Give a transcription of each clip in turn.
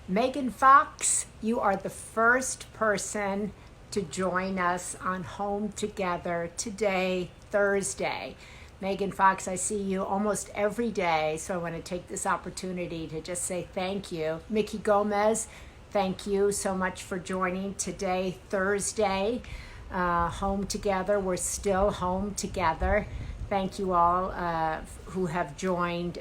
Megan Fox, you are the first person to join us on Home Together today, Thursday. Megan Fox, I see you almost every day, so I want to take this opportunity to just say thank you. Mickey Gomez, thank you so much for joining today, Thursday. Home Together, we're still home together. Thank you all who have joined.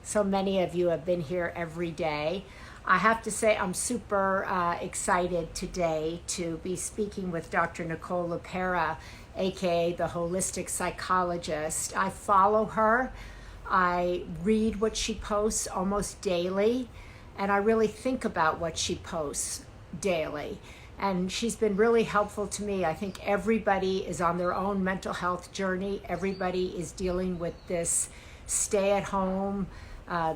So many of you have been here every day. I have to say, I'm super excited today to be speaking with Dr. Nicole LePera, aka the holistic psychologist. I follow her, I read what she posts almost daily, and I really think about what she posts daily. And she's been really helpful to me. I think everybody is on their own mental health journey. Everybody is dealing with this stay at home,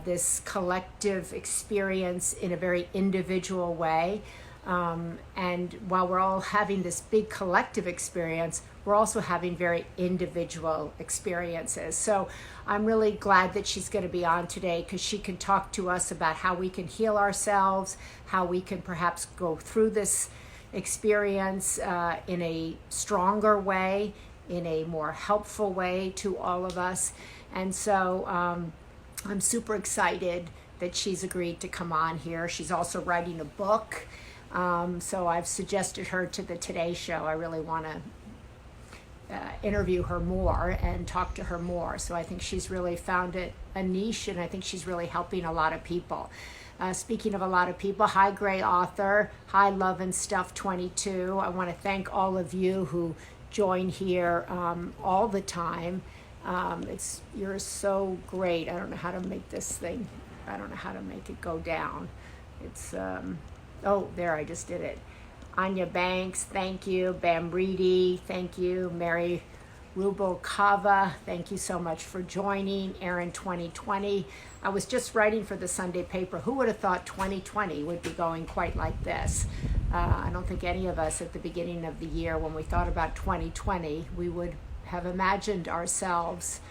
this collective experience in a very individual way. And while we're all having this big collective experience, we're also having very individual experiences. So I'm really glad that she's going to be on today because she can talk to us about how we can heal ourselves, how we can perhaps go through this experience in a stronger way, in a more helpful way to all of us. And so I'm super excited that she's agreed to come on here. She's also writing a book. So I've suggested her to the Today Show. I really want to interview her more and talk to her more. So I think she's really found a niche, and I think she's really helping a lot of people. Speaking of a lot of people, hi Gray Author, hi Love and Stuff 22. I want to thank all of you who join here all the time. You're so great. I don't know how to make this thing. I don't know how to make it go down. It's oh, there, I just did it. Anya Banks, thank you. Bam Reedy, thank you. Mary Rubalcava, thank you so much for joining. Aaron 2020. I was just writing for the Sunday paper. Who would have thought 2020 would be going quite like this? I don't think any of us at the beginning of the year, when we thought about 2020, we would have imagined ourselves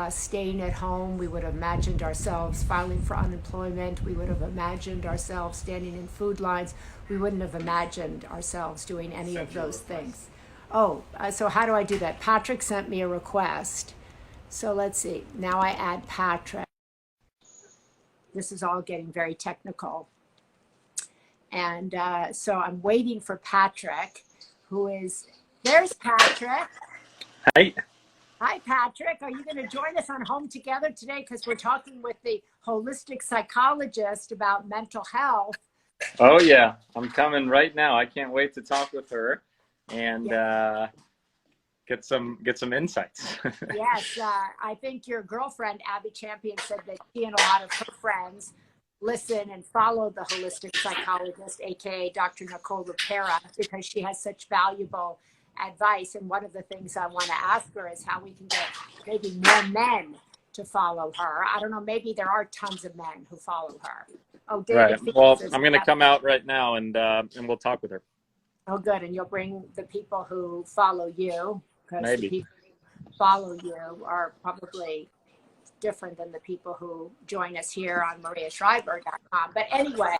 staying at home. We would have imagined ourselves filing for unemployment. We would have imagined ourselves standing in food lines. We wouldn't have imagined ourselves doing any of those things. Oh, so how do I do that? Patrick sent me a request. So let's see. Now I add Patrick. This is all getting very technical. And so I'm waiting for Patrick, there's Patrick. Hi. Hi, Patrick. Are you going to join us on Home Together today? Because we're talking with the holistic psychologist about mental health. Oh, yeah. I'm coming right now. I can't wait to talk with her and get some insights. Yes. I think your girlfriend, Abby Champion, said that she and a lot of her friends listen and follow the holistic psychologist, aka Dr. Nicole LePera, because she has such valuable advice. And one of the things I want to ask her is how we can get maybe more men to follow her. I don't know, maybe there are tons of men who follow her. Oh, David. Right. Well, I'm going to come out right now and we'll talk with her. Oh, good. And you'll bring the people who follow you, because Maybe. the people who follow you are probably different than the people who join us here on mariashriver.com. But anyway,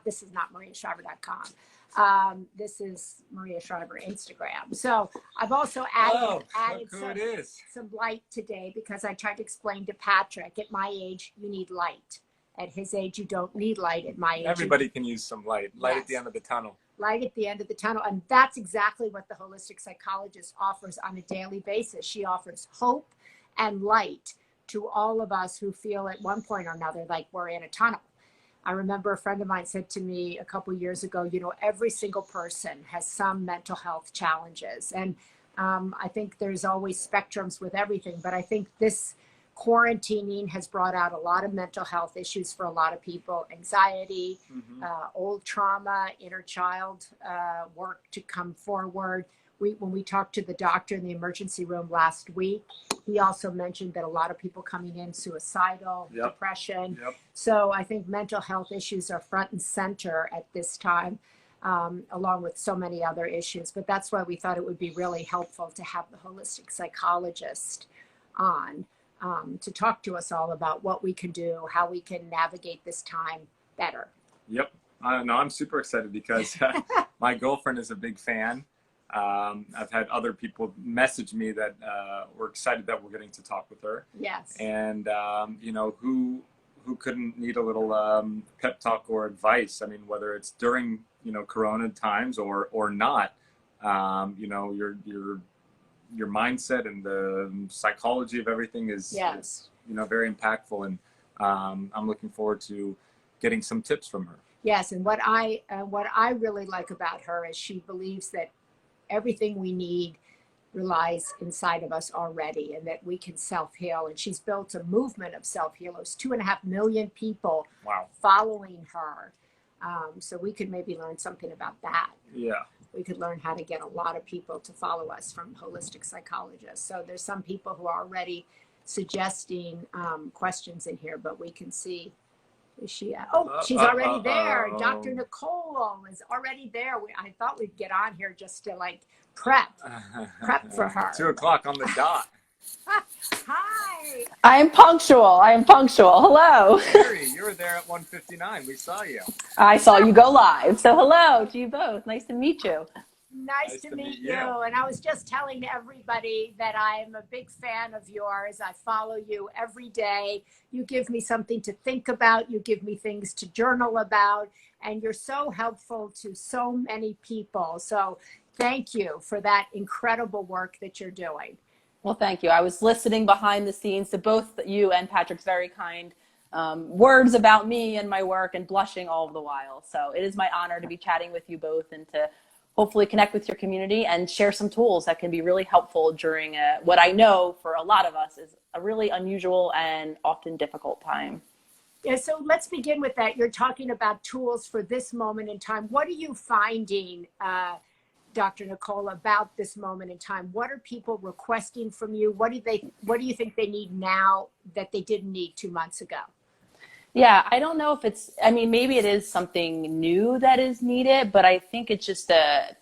this is not mariashriver.com. This is Maria Shriver Instagram. So I've also added some light today because I tried to explain to Patrick, at my age, you need light. At his age, you don't need light. At my age, everybody can use some light. Light at the end of the tunnel. Light at the end of the tunnel. And that's exactly what the holistic psychologist offers on a daily basis. She offers hope and light to all of us who feel at one point or another like we're in a tunnel. I remember a friend of mine said to me a couple of years ago, every single person has some mental health challenges. And I think there's always spectrums with everything, but I think this quarantining has brought out a lot of mental health issues for a lot of people: anxiety, old trauma, inner child work to come forward. When we talked to the doctor in the emergency room last week, he also mentioned that a lot of people coming in suicidal, depression. So I think mental health issues are front and center at this time, along with so many other issues. But that's why we thought it would be really helpful to have the holistic psychologist on. To talk to us all about what we can do, how we can navigate this time better. Yep. No, I'm super excited because my girlfriend is a big fan. I've had other people message me that were excited that we're getting to talk with her. Yes. And you know, who couldn't need a little pep talk or advice? I mean, whether it's during, you know, Corona times or not, you know, your mindset and the psychology of everything is, you know, very impactful. And I'm looking forward to getting some tips from her. Yes, and what I really like about her is she believes that everything we need relies inside of us already, and that we can self-heal. And she's built a movement of self-heal. There's 2.5 million people following her. So we could maybe learn something about that. Yeah. We could learn how to get a lot of people to follow us from holistic psychologists. So there's some people who are already suggesting questions in here, but we can see. Is she at? Oh, she's already there. Dr. Nicole is already there. I thought we'd get on here just to like prep for her. 2 o'clock on the dot. Hi. I am punctual. Hello. Mary, you were there at 1:59. We saw you. I saw you go live. So hello to you both. Nice to meet you. Nice to meet you. And I was just telling everybody that I am a big fan of yours. I follow you every day. You give me something to think about. You give me things to journal about. And you're so helpful to so many people. So thank you for that incredible work that you're doing. Well, thank you. I was listening behind the scenes to both you and Patrick's very kind words about me and my work, and blushing all the while. So it is my honor to be chatting with you both and to hopefully connect with your community and share some tools that can be really helpful during what I know for a lot of us is a really unusual and often difficult time. Yeah, so let's begin with that. You're talking about tools for this moment in time. What are you finding, Dr. Nicole, about this moment in time? What are people requesting from you? What do you think they need now that they didn't need 2 months ago? Yeah, I don't know if maybe it is something new that is needed, but I think it's just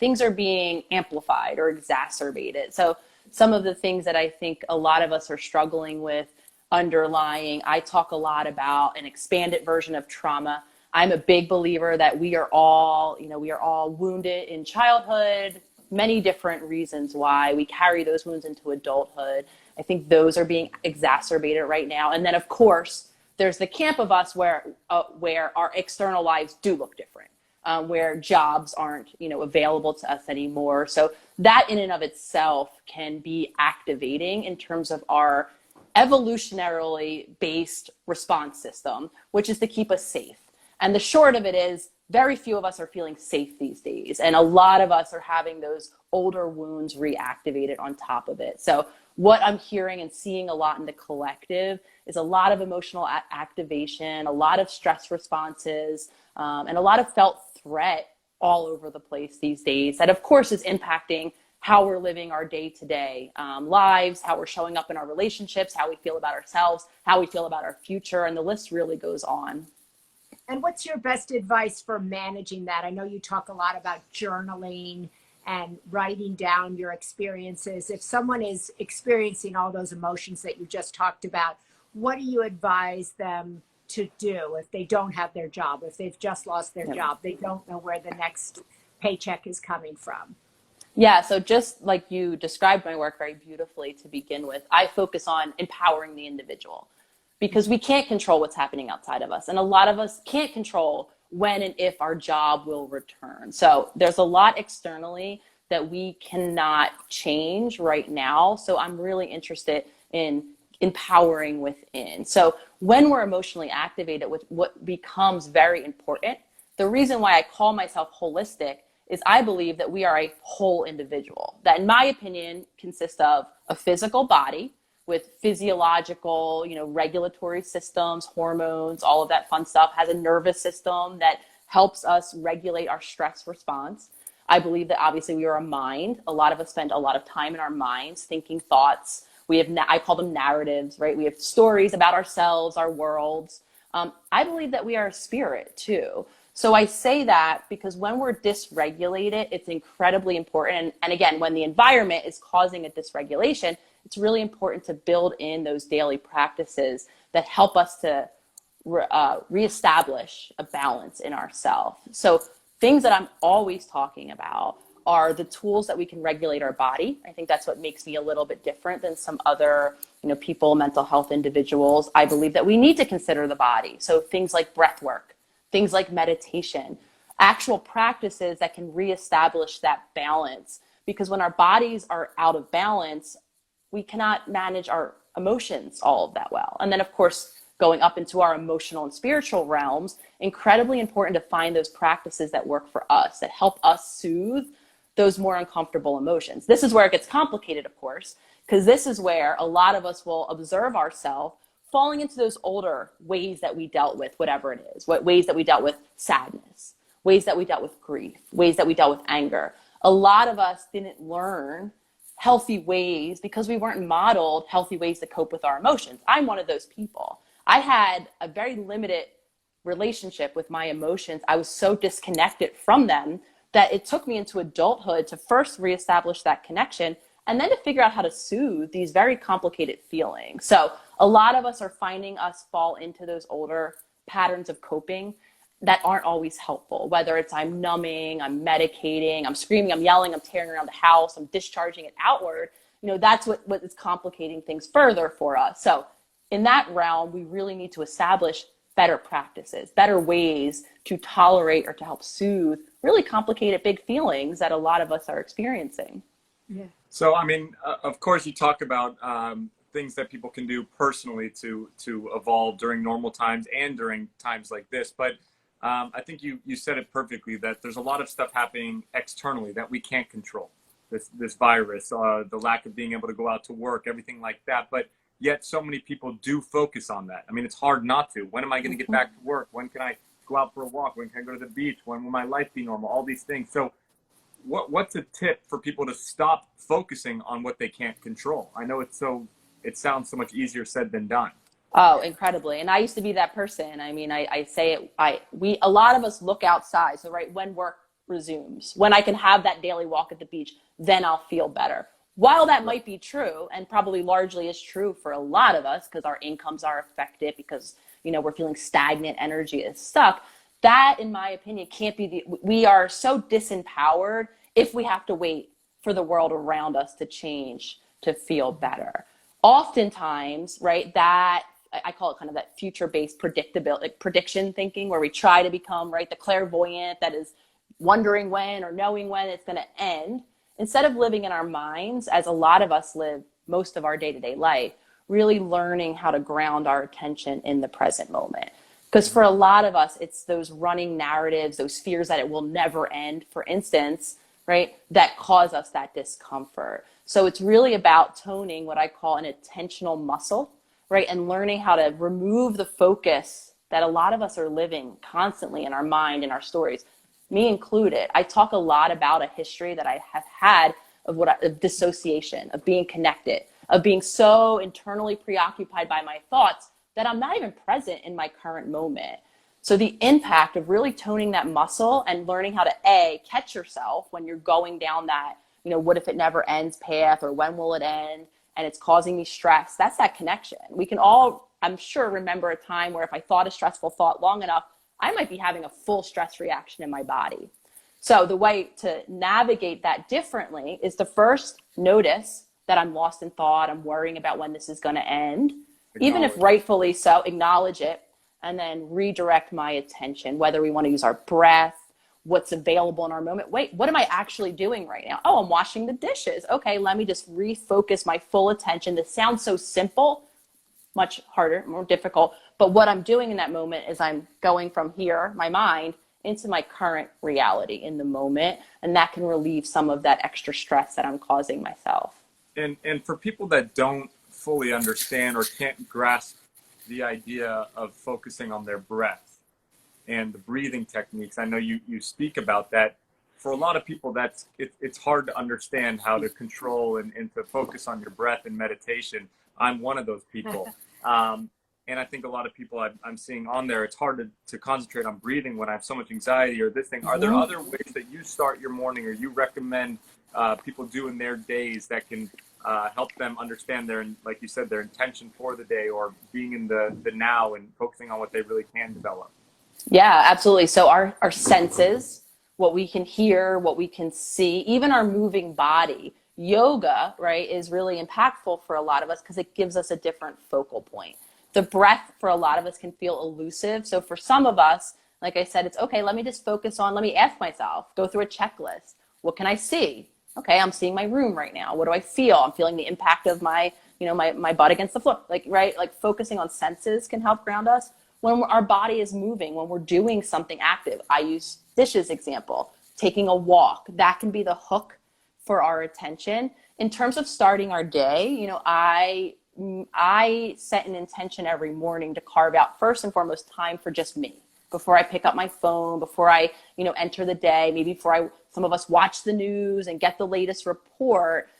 things are being amplified or exacerbated. So some of the things that I think a lot of us are struggling with underlying, I talk a lot about an expanded version of trauma. I'm a big believer that we are all wounded in childhood, many different reasons why we carry those wounds into adulthood. I think those are being exacerbated right now. And then of course, there's the camp of us where our external lives do look different, where jobs aren't, available to us anymore. So that in and of itself can be activating in terms of our evolutionarily based response system, which is to keep us safe. And the short of it is very few of us are feeling safe these days. And a lot of us are having those older wounds reactivated on top of it. So what I'm hearing and seeing a lot in the collective is a lot of emotional activation, a lot of stress responses, and a lot of felt threat all over the place these days. That, of course, is impacting how we're living our day-to-day lives, how we're showing up in our relationships, how we feel about ourselves, how we feel about our future, and the list really goes on. And what's your best advice for managing that? I know you talk a lot about journaling and writing down your experiences. If someone is experiencing all those emotions that you just talked about, what do you advise them to do if they don't have their job, if they've just lost their job, they don't know where the next paycheck is coming from? Yeah, so just like you described my work very beautifully to begin with, I focus on empowering the individual because we can't control what's happening outside of us. And a lot of us can't control when and if our job will return. So there's a lot externally that we cannot change right now. So I'm really interested in empowering within. So when we're emotionally activated with what becomes very important, the reason why I call myself holistic is I believe that we are a whole individual that, in my opinion, consists of a physical body with physiological, regulatory systems, hormones, all of that fun stuff, has a nervous system that helps us regulate our stress response. I believe that obviously we are a mind. A lot of us spend a lot of time in our minds thinking thoughts. We have, I call them narratives, right? We have stories about ourselves, our worlds. I believe that we are a spirit too. So I say that because when we're dysregulated, it's incredibly important. And again, when the environment is causing a dysregulation, it's really important to build in those daily practices that help us to reestablish a balance in ourselves. So things that I'm always talking about are the tools that we can regulate our body. I think that's what makes me a little bit different than some other, people, mental health individuals. I believe that we need to consider the body. So things like breath work, things like meditation, actual practices that can reestablish that balance. Because when our bodies are out of balance, we cannot manage our emotions all of that well. And then, of course, going up into our emotional and spiritual realms, incredibly important to find those practices that work for us, that help us soothe those more uncomfortable emotions. This is where it gets complicated, of course, because this is where a lot of us will observe ourselves falling into those older ways that we dealt with whatever it is, what ways that we dealt with sadness, ways that we dealt with grief, ways that we dealt with anger. A lot of us didn't learn healthy ways because we weren't modeled healthy ways to cope with our emotions. I'm one of those people. I had a very limited relationship with my emotions. I was so disconnected from them that it took me into adulthood to first reestablish that connection and then to figure out how to soothe these very complicated feelings. So a lot of us are finding us fall into those older patterns of coping that aren't always helpful, whether it's I'm numbing, I'm medicating, I'm screaming, I'm yelling, I'm tearing around the house, I'm discharging it outward. That's what is complicating things further for us. So in that realm, we really need to establish better practices, better ways to tolerate or to help soothe really complicated big feelings that a lot of us are experiencing. Yeah. So, of course, you talk about things that people can do personally to evolve during normal times and during times like this. But I think you said it perfectly, that there's a lot of stuff happening externally that we can't control. This virus, the lack of being able to go out to work, everything like that. But yet so many people do focus on that. It's hard not to. When am I going to get back to work? When can I go out for a walk? When can I go to the beach? When will my life be normal? All these things. So what's a tip for people to stop focusing on what they can't control? I know it sounds so much easier said than done. Oh, incredibly. And I used to be that person. I say it, a lot of us look outside. So when work resumes, when I can have that daily walk at the beach, then I'll feel better. While that might be true, and probably largely is true for a lot of us because our incomes are affected, because, we're feeling stagnant, energy is stuck, that, in my opinion, can't be we are so disempowered if we have to wait for the world around us to change to feel better. Oftentimes, that I call it kind of that future-based prediction thinking, where we try to become, the clairvoyant that is wondering when or knowing when it's going to end, instead of living in our minds, as a lot of us live most of our day-to-day life, really learning how to ground our attention in the present moment. Because for a lot of us, it's those running narratives, those fears that it will never end, for instance, that cause us that discomfort. So it's really about toning what I call an attentional muscle, and learning how to remove the focus that a lot of us are living constantly in our mind, in our stories, me included. I talk a lot about a history that I have had of dissociation, of being connected, of being so internally preoccupied by my thoughts that I'm not even present in my current moment. So the impact of really toning that muscle and learning how to catch yourself when you're going down that, what if it never ends path, or when will it end? And it's causing me stress. That's that connection. We can all, I'm sure, remember a time where if I thought a stressful thought long enough, I might be having a full stress reaction in my body. So the way to navigate that differently is to first notice that I'm lost in thought. I'm worrying about when this is going to end. Even if rightfully so, acknowledge it, and then redirect my attention, whether we want to use our breath, what's available in our moment. Wait, what am I actually doing right now? Oh, I'm washing the dishes. Okay, let me just refocus my full attention. This sounds so simple, much harder, more difficult. But what I'm doing in that moment is I'm going from here, my mind, into my current reality in the moment. And that can relieve some of that extra stress that I'm causing myself. And for people that don't fully understand or can't grasp the idea of focusing on their breath and the breathing techniques, I know you speak about that. For a lot of people, it's hard to understand how to control and to focus on your breath in meditation. I'm one of those people. And I think a lot of people I'm seeing on there, it's hard to concentrate on breathing when I have so much anxiety or this thing. Are there other ways that you start your morning or you recommend people do in their days that can help them understand their, like you said, their intention for the day, or being in the now and focusing on what they really can develop. Yeah, absolutely. So our senses, what we can hear, what we can see, even our moving body, yoga, right, is really impactful for a lot of us because it gives us a different focal point. The breath for a lot of us can feel elusive. So for some of us, like I said, it's okay, let me just focus on, let me ask myself, go through a checklist. What can I see? Okay, I'm seeing my room right now. What do I feel? I'm feeling the impact of my, my butt against the floor. Like, right? Like focusing on senses can help ground us. When our body is moving, when we're doing something active, I use dishes example, taking a walk, that can be the hook for our attention. In terms of starting our day, I set an intention every morning to carve out first and foremost time for just me before I pick up my phone, before I, enter the day, maybe before some of us watch the news and get the latest report.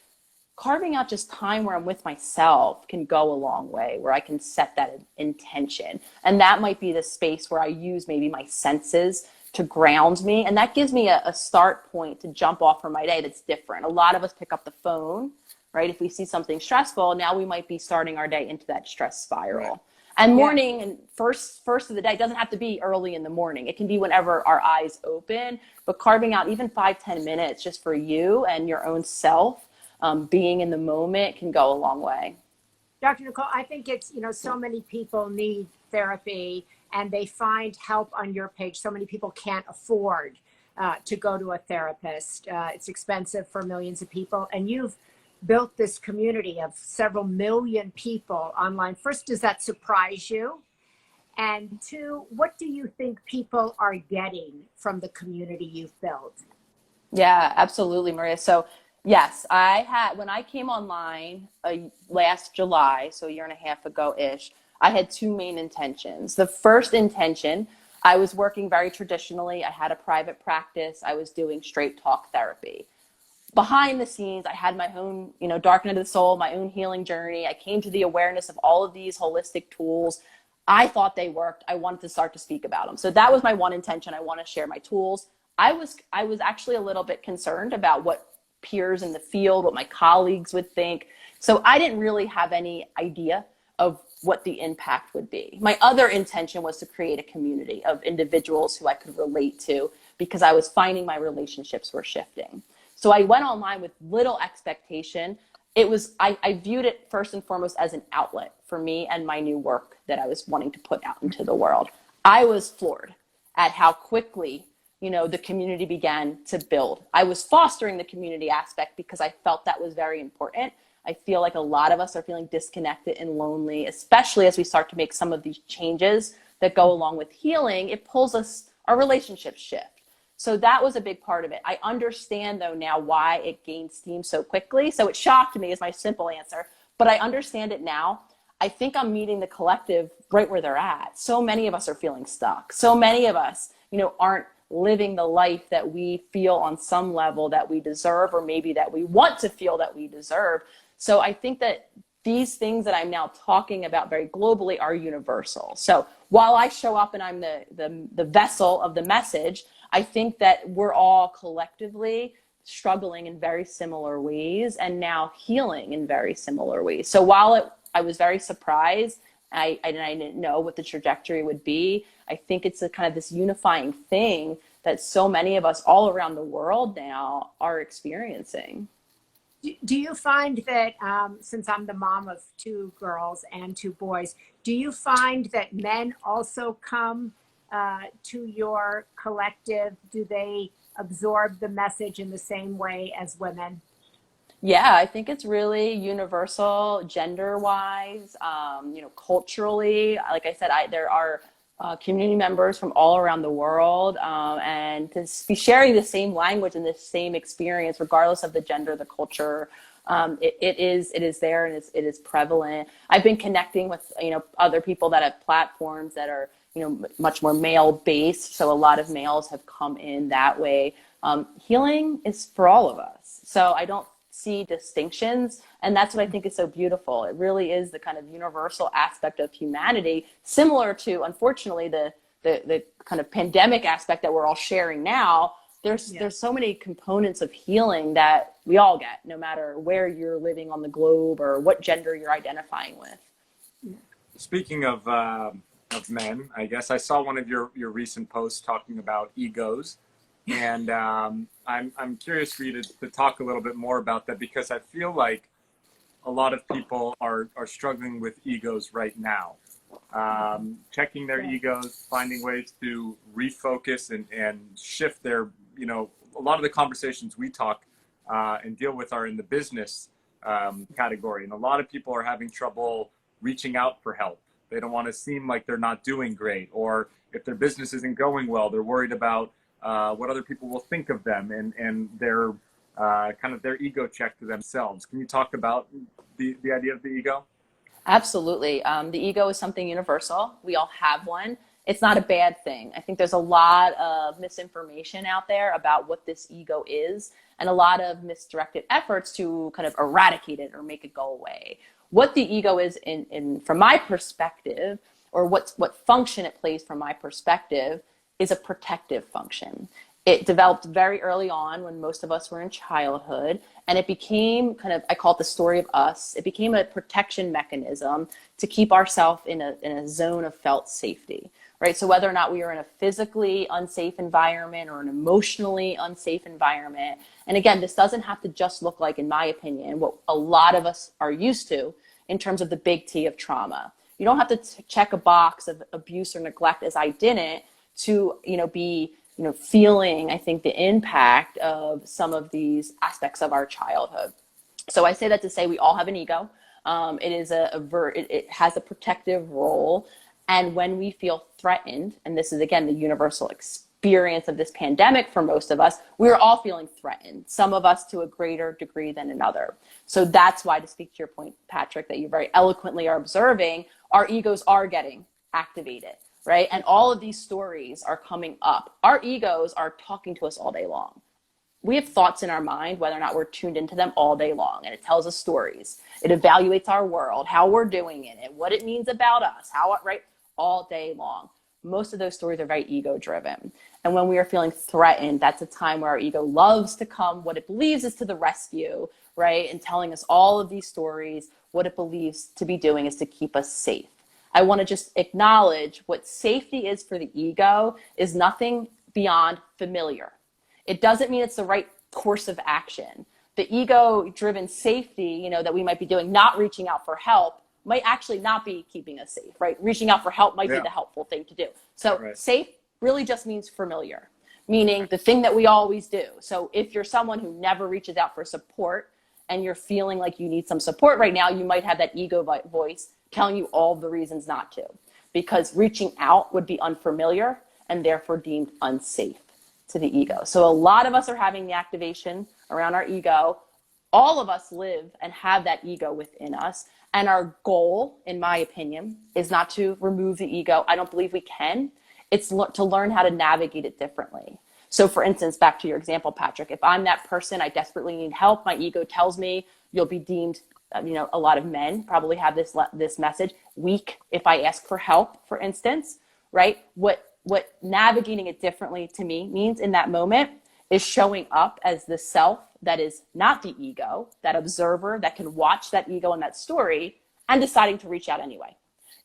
Carving out just time where I'm with myself can go a long way, where I can set that intention. And that might be the space where I use maybe my senses to ground me. And that gives me a start point to jump off for my day that's different. A lot of us pick up the phone, right? If we see something stressful, now we might be starting our day into that stress spiral. Right. And morning and first of the day doesn't have to be early in the morning. It can be whenever our eyes open, but carving out even 5-10 minutes just for you and your own self, being in the moment can go a long way. Dr. Nicole, I think it's, so many people need therapy and they find help on your page. So many people can't afford to go to a therapist. It's expensive for millions of people. And you've built this community of several million people online. First, does that surprise you? And two, what do you think people are getting from the community you've built? Yeah, absolutely, Maria. So yes, when I came online last July, so a year and a half ago-ish, I had two main intentions. The first intention, I was working very traditionally. I had a private practice. I was doing straight talk therapy. Behind the scenes, I had my own, dark night of the soul, my own healing journey. I came to the awareness of all of these holistic tools. I thought they worked. I wanted to start to speak about them. So that was my one intention. I want to share my tools. I was actually a little bit concerned about what peers in the field, what my colleagues would think. So I didn't really have any idea of what the impact would be. My other intention was to create a community of individuals who I could relate to because I was finding my relationships were shifting. So I went online with little expectation. I viewed it first and foremost as an outlet for me and my new work that I was wanting to put out into the world. I was floored at how quickly the community began to build. I was fostering the community aspect because I felt that was very important. I feel like a lot of us are feeling disconnected and lonely, especially as we start to make some of these changes that go along with healing. It pulls our relationships shift. So that was a big part of it. I understand though now why it gained steam so quickly. So it shocked me is my simple answer, but I understand it now. I think I'm meeting the collective right where they're at. So many of us are feeling stuck. So many of us, aren't living the life that we feel on some level that we deserve, or maybe that we want to feel that we deserve. So I think that these things that I'm now talking about very globally are universal. So while I show up and I'm the vessel of the message, I think that we're all collectively struggling in very similar ways and now healing in very similar ways. So while I was very surprised, I didn't know what the trajectory would be. I think it's a kind of this unifying thing that so many of us all around the world now are experiencing. Do you find that, since I'm the mom of 2 girls and 2 boys, do you find that men also come to your collective? Do they absorb the message in the same way as women? Yeah, I think it's really universal, gender-wise, culturally. Like I said, there are community members from all around the world, and to be sharing the same language and the same experience, regardless of the gender, the culture. It is there and it is prevalent. I've been connecting with other people that have platforms that are much more male-based, so a lot of males have come in that way. Healing is for all of us, so I don't see distinctions, and that's what I think is so beautiful. It really is the kind of universal aspect of humanity, similar to, unfortunately, the kind of pandemic aspect that we're all sharing now. There's so many components of healing that we all get, no matter where you're living on the globe or what gender you're identifying with. Speaking of men, I guess I saw one of your recent posts talking about egos, and I'm curious for you to talk a little bit more about that, because I feel like a lot of people are struggling with egos right now, checking their egos, finding ways to refocus and shift their, a lot of the conversations we talk and deal with are in the business category, and a lot of people are having trouble reaching out for help. They don't want to seem like they're not doing great, or if their business isn't going well, they're worried about what other people will think of them, and their kind of their ego check to themselves. Can you talk about the idea of the ego? Absolutely. The ego is something universal. We all have one. It's not a bad thing. I think there's a lot of misinformation out there about what this ego is, and a lot of misdirected efforts to kind of eradicate it or make it go away. What the ego is from my perspective, or what function it plays from my perspective, is a protective function. It developed very early on when most of us were in childhood, and it became kind of, I call it the story of us. It became a protection mechanism to keep ourselves in a zone of felt safety, right? So whether or not we are in a physically unsafe environment or an emotionally unsafe environment, and again, this doesn't have to just look like, in my opinion, what a lot of us are used to in terms of the big T of trauma. You don't have to check a box of abuse or neglect, as I didn't, to be feeling, I think, the impact of some of these aspects of our childhood. So I say that to say we all have an ego. It is it has a protective role. And when we feel threatened, and this is, again, the universal experience of this pandemic for most of us, we're all feeling threatened, some of us to a greater degree than another. So that's why, to speak to your point, Patrick, that you very eloquently are observing, our egos are getting activated, right? And all of these stories are coming up. Our egos are talking to us all day long. We have thoughts in our mind, whether or not we're tuned into them, all day long. And it tells us stories. It evaluates our world, how we're doing in it, what it means about us, right? All day long. Most of those stories are very ego driven. And when we are feeling threatened, that's a time where our ego loves to come, what it believes is to the rescue, right? And telling us all of these stories, what it believes to be doing is to keep us safe. I want to just acknowledge what safety is for the ego is nothing beyond familiar. It doesn't mean it's the right course of action. The ego-driven safety, that we might be doing, not reaching out for help, might actually not be keeping us safe, right? Reaching out for help might be the helpful thing to do. So safe really just means familiar, meaning the thing that we always do. So if you're someone who never reaches out for support and you're feeling like you need some support right now, you might have that ego voice telling you all the reasons not to, because reaching out would be unfamiliar and therefore deemed unsafe to the ego. So a lot of us are having the activation around our ego. All of us live and have that ego within us. And our goal, in my opinion, is not to remove the ego. I don't believe we can. It's to learn how to navigate it differently. So for instance, back to your example, Patrick, if I'm that person, I desperately need help, my ego tells me you'll be deemed, a lot of men probably have this message, weak if I ask for help, for instance, right? What navigating it differently to me means in that moment is showing up as the self that is not the ego, that observer that can watch that ego and that story, and deciding to reach out anyway.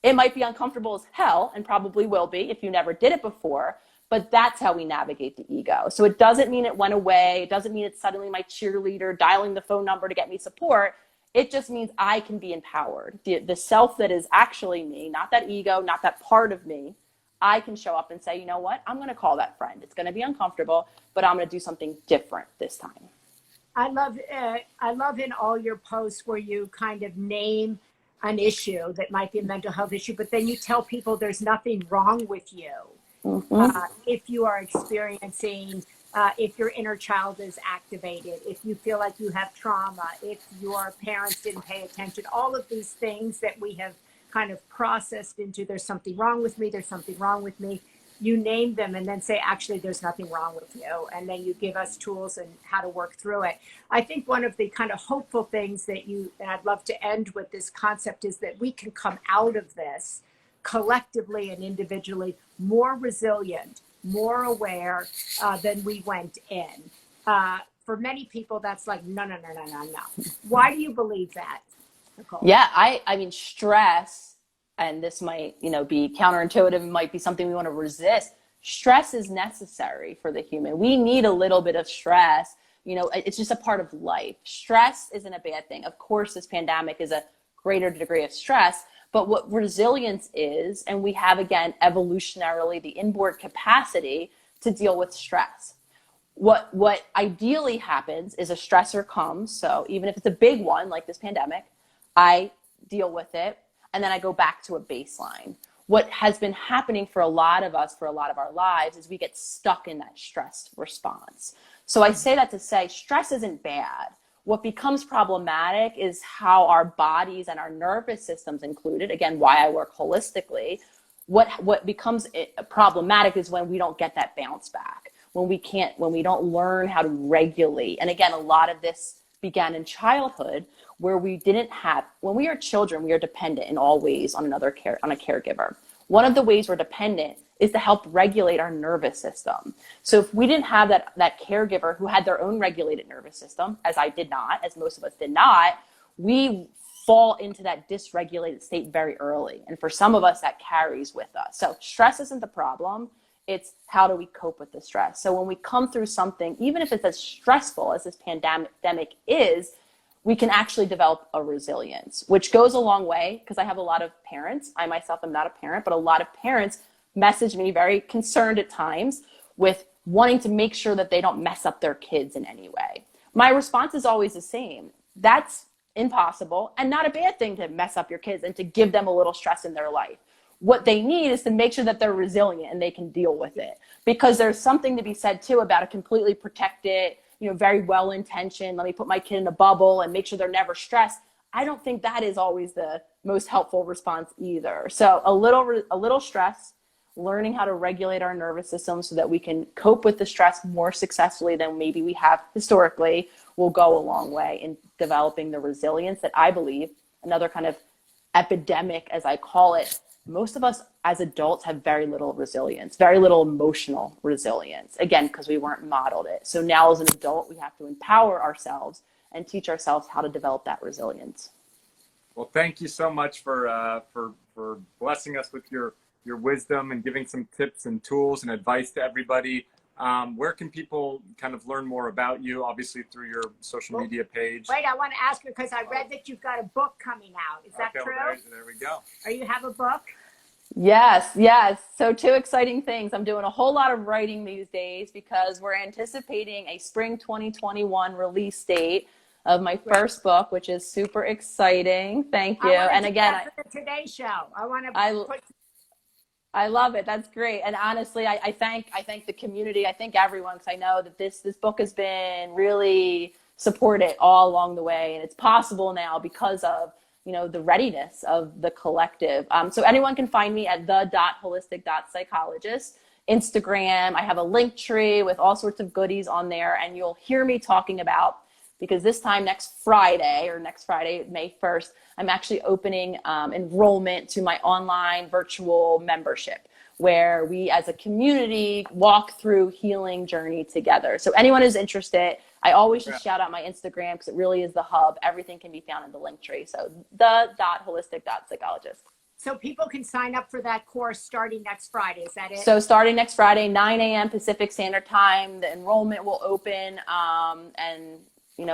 It might be uncomfortable as hell, and probably will be if you never did it before, but that's how we navigate the ego. So it doesn't mean it went away. It doesn't mean it's suddenly my cheerleader dialing the phone number to get me support. It just means I can be empowered. The self that is actually me, not that ego, not that part of me, I can show up and say, you know what, I'm going to call that friend. It's going to be uncomfortable, but I'm going to do something different this time. I love in all your posts where you kind of name an issue that might be a mental health issue, but then you tell people there's nothing wrong with you. If you are experiencing, if your inner child is activated, if you feel like you have trauma, if your parents didn't pay attention, all of these things that we have kind of processed into there's something wrong with me, there's something wrong with me. You name them and then say, actually, there's nothing wrong with you. And then you give us tools and how to work through it. I think one of the kind of hopeful things and I'd love to end with this concept is that we can come out of this collectively and individually more resilient, more aware than we went in. For many people, that's like, no, no, no, no, no, no. Why do you believe that, Nicole? Yeah, I mean, stress, and this might, be counterintuitive, it might be something we want to resist. Stress is necessary for the human. We need a little bit of stress. It's just a part of life. Stress isn't a bad thing. Of course, this pandemic is a greater degree of stress, but what resilience is, and we have, again, evolutionarily the inborn capacity to deal with stress. What ideally happens is a stressor comes. So even if it's a big one, like this pandemic, I deal with it, and then I go back to a baseline. What has been happening for a lot of us, for a lot of our lives, is we get stuck in that stress response. So I say that to say stress isn't bad. What becomes problematic is how our bodies and our nervous systems included, again, why I work holistically, what becomes problematic is when we don't get that bounce back, when we don't learn how to regulate. And again, a lot of this began in childhood, where when we are children, we are dependent in all ways on a caregiver. One of the ways we're dependent is to help regulate our nervous system. So if we didn't have that caregiver who had their own regulated nervous system, as I did not, as most of us did not, we fall into that dysregulated state very early. And for some of us, that carries with us. So stress isn't the problem. It's how do we cope with the stress? So when we come through something, even if it's as stressful as this pandemic is, we can actually develop a resilience, which goes a long way, because I have a lot of parents. I myself am not a parent, but a lot of parents message me very concerned at times with wanting to make sure that they don't mess up their kids in any way. My response is always the same. That's impossible and not a bad thing to mess up your kids and to give them a little stress in their life. What they need is to make sure that they're resilient and they can deal with it, because there's something to be said too about a completely protected, very well-intentioned, let me put my kid in a bubble and make sure they're never stressed. I don't think that is always the most helpful response either. So a little stress, learning how to regulate our nervous system so that we can cope with the stress more successfully than maybe we have historically, will go a long way in developing the resilience that I believe, another kind of epidemic, as I call it, most of us as adults have very little resilience, very little emotional resilience, again, because we weren't modeled it. So now as an adult, we have to empower ourselves and teach ourselves how to develop that resilience. Well, thank you so much for blessing us with your wisdom and giving some tips and tools and advice to everybody. Where can people kind of learn more about you? Obviously through your social media page. Wait, I want to ask you, because I read that you've got a book coming out. Is that true? Well, there we go. Or you have a book? Yes. So 2 exciting things. I'm doing a whole lot of writing these days because we're anticipating a spring 2021 release date of my first book, which is super exciting. Thank you. And again, the Today Show. I love it. That's great. And honestly, I thank the community. I thank everyone, because I know that this book has been really supported all along the way, and it's possible now because of the readiness of the collective. So anyone can find me at the.holistic.psychologist. Instagram, I have a link tree with all sorts of goodies on there, and you'll hear me talking about, because this time next Friday, May 1st, I'm actually opening enrollment to my online virtual membership, where we as a community walk through healing journey together. So anyone who's interested, I always just shout out my Instagram, because it really is the hub. Everything can be found in the link tree. So the.holistic.psychologist. So people can sign up for that course starting next Friday. Is that it? So starting next Friday, 9 a.m. Pacific Standard Time, the enrollment will open, and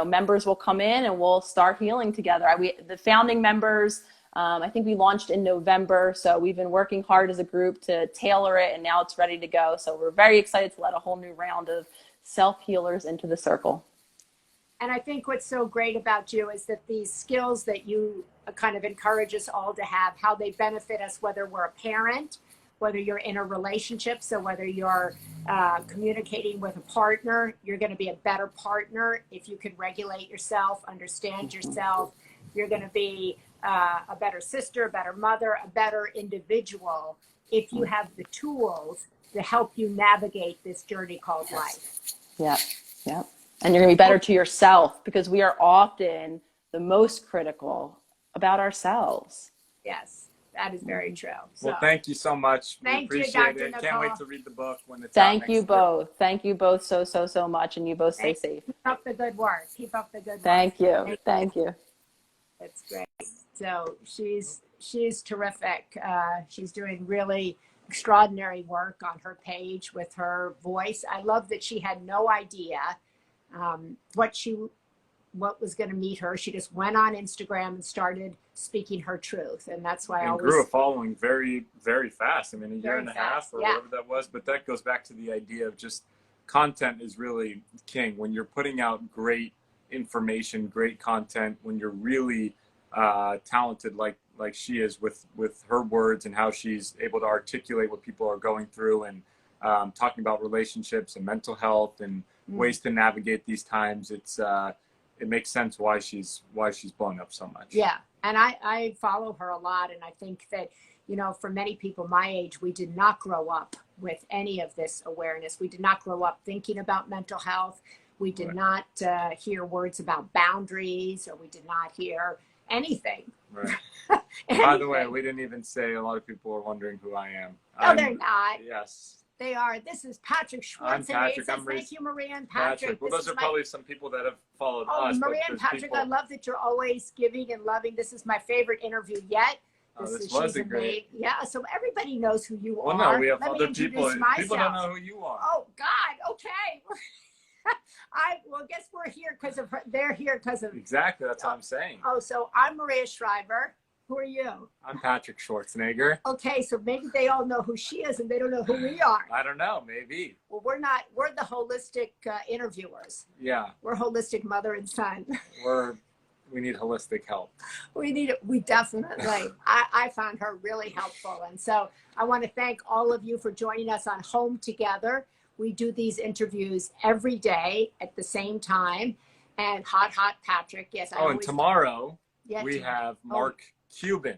members will come in and we'll start healing together. The founding members, I think we launched in November. So we've been working hard as a group to tailor it, and now it's ready to go. So we're very excited to let a whole new round of self-healers into the circle. And I think what's so great about you is that these skills that you kind of encourage us all to have, how they benefit us, whether we're a parent, whether you're in a relationship. So whether you're communicating with a partner, you're going to be a better partner if you can regulate yourself, understand yourself. You're going to be a better sister, a better mother, a better individual if you have the tools to help you navigate this journey called life. Yep. And you're going to be better to yourself, because we are often the most critical about ourselves. Yes. That is very true. So, Well, thank you so much. We Thank you, appreciate Dr. it. Can't wait Nicole. to read the book when it's out Thank next you year. both. Thank you both so much, and you both stay Thank safe. Keep up the good work. Keep up the good work. Thank you. Thank you. That's great. So she's terrific. She's doing really extraordinary work on her page with her voice. I love that she had no idea what was going to meet her. She just went on Instagram and started speaking her truth, and that's why I always grew a following very, very fast. I mean, a year Very and a fast, half or yeah. whatever that was. But that goes back to the idea of just content is really king. When you're putting out great information, great content, when you're really talented like she is with her words and how she's able to articulate what people are going through, and talking about relationships and mental health and ways to navigate these times, it makes sense why she's blown up so much. Yeah. And I follow her a lot. And I think that, you know, for many people my age, we did not grow up with any of this awareness. We did not grow up thinking about mental health. We did not hear words about boundaries, or we did not hear anything. Right. Anything. By the way, we didn't even say, a lot of people are wondering who I am. No, they're not. Yes. They are. This is Patrick Schwarzenegger. I'm Patrick. Thank you, Maria and Patrick. Well, those are probably some people that have followed Oh, us. Maria and Patrick, I love that you're always giving and loving. This is my favorite interview yet. This was great. Yeah, so everybody knows who you Well, are. no, we have Let other me people. introduce myself. People don't know who you are. Oh God, okay. Guess we're here because of her. They're here because of. Exactly, that's what I'm saying. Oh, so I'm Maria Shriver. Who are you? I'm Patrick Schwarzenegger. Okay, so maybe they all know who she is and they don't know who we are. I don't know, maybe. Well, we're not. We're the holistic interviewers. Yeah. We're holistic mother and son. We need holistic help. We need it. We definitely. I found her really helpful. And so I want to thank all of you for joining us on Home Together. We do these interviews every day at the same time. And Hot Patrick. Yes. And tomorrow Yeah, we have Mark Cuban.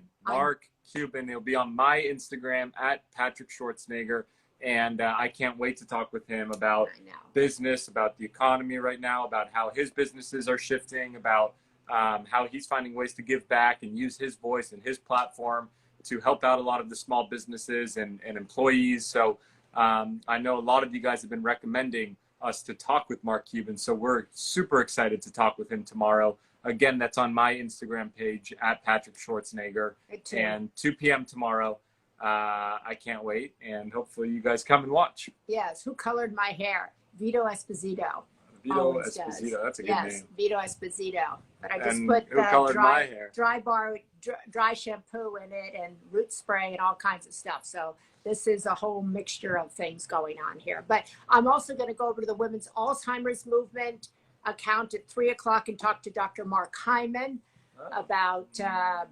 He'll be on my Instagram at Patrick Schwarzenegger. And I can't wait to talk with him about business, about the economy right now, about how his businesses are shifting, about how he's finding ways to give back and use his voice and his platform to help out a lot of the small businesses and employees. So I know a lot of you guys have been recommending us to talk with Mark Cuban. So we're super excited to talk with him tomorrow. Again, that's on my Instagram page at Patrick Schwarzenegger. And 2 p.m. tomorrow. I can't wait. And hopefully you guys come and watch. Yes. Who colored my hair? Vito Esposito. Vito Esposito. That's a good name. Vito Esposito. But I just And put who colored my hair? dry shampoo in it and root spray and all kinds of stuff. So this is a whole mixture of things going on here. But I'm also going to go over to the Women's Alzheimer's Movement account at 3:00 and talk to Dr. Mark Hyman about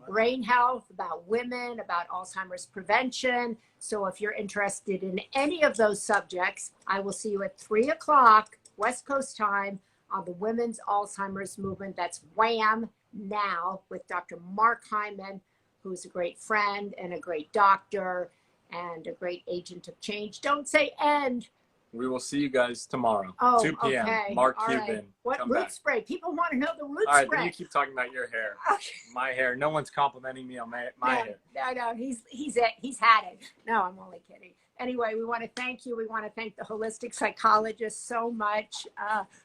brain health, about women, about Alzheimer's prevention. So if you're interested in any of those subjects, I will see you at 3:00 West Coast time on the Women's Alzheimer's Movement. That's WHAM Now with Dr. Mark Hyman, who's a great friend and a great doctor and a great agent of change. Don't say end. We will see you guys tomorrow, 2 p.m. Okay. Mark All Cuban. Right. What come root back. spray? People want to know the root All right, spray. then you keep talking about your hair. Okay. My hair. No one's complimenting me on my hair. No, he's had it. No, I'm only kidding. Anyway, we want to thank you. We want to thank the holistic psychologist so much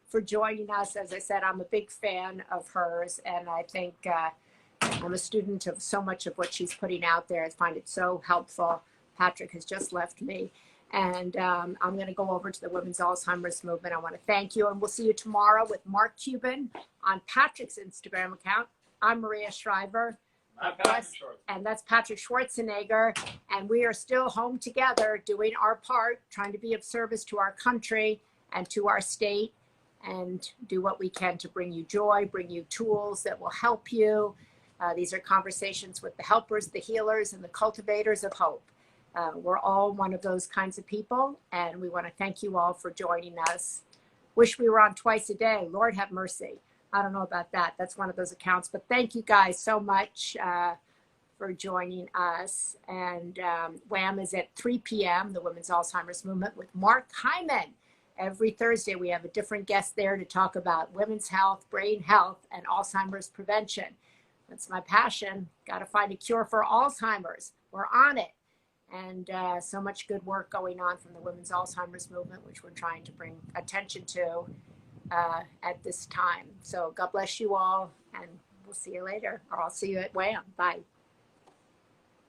for joining us. As I said, I'm a big fan of hers, and I think I'm a student of so much of what she's putting out there. I find it so helpful. Patrick has just left me. And I'm going to go over to the Women's Alzheimer's Movement. I want to thank you. And we'll see you tomorrow with Mark Cuban on Patrick's Instagram account. I'm Maria Shriver. And that's Patrick Schwarzenegger. And we are still home together doing our part, trying to be of service to our country and to our state, and do what we can to bring you joy, bring you tools that will help you. These are conversations with the helpers, the healers, and the cultivators of hope. We're all one of those kinds of people, and we want to thank you all for joining us. Wish we were on twice a day. Lord have mercy. I don't know about that. That's one of those accounts. But thank you guys so much for joining us. And WHAM is at 3 p.m., the Women's Alzheimer's Movement with Mark Hyman. Every Thursday, we have a different guest there to talk about women's health, brain health, and Alzheimer's prevention. That's my passion. Got to find a cure for Alzheimer's. we're on it. And so much good work going on from the Women's Alzheimer's Movement, which we're trying to bring attention to at this time. So God bless you all, and we'll see you later, or I'll see you at WHAM. Bye.